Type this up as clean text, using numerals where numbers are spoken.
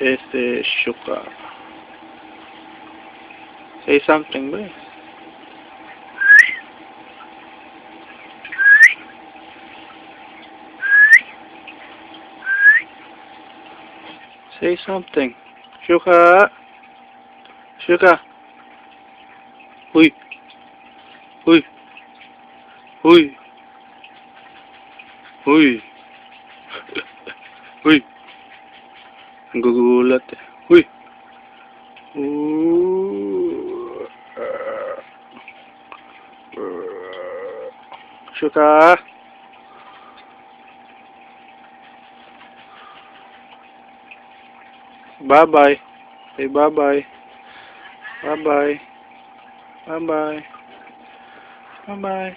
Shuka. Say something, boy. Say something. Shuka. Shuka. Uy. Uy. Uy. Uy. Uy. Ang gugulat eh. Uy. Shuka. Bye-bye. Say bye-bye. Bye-bye. Bye-bye. Bye-bye.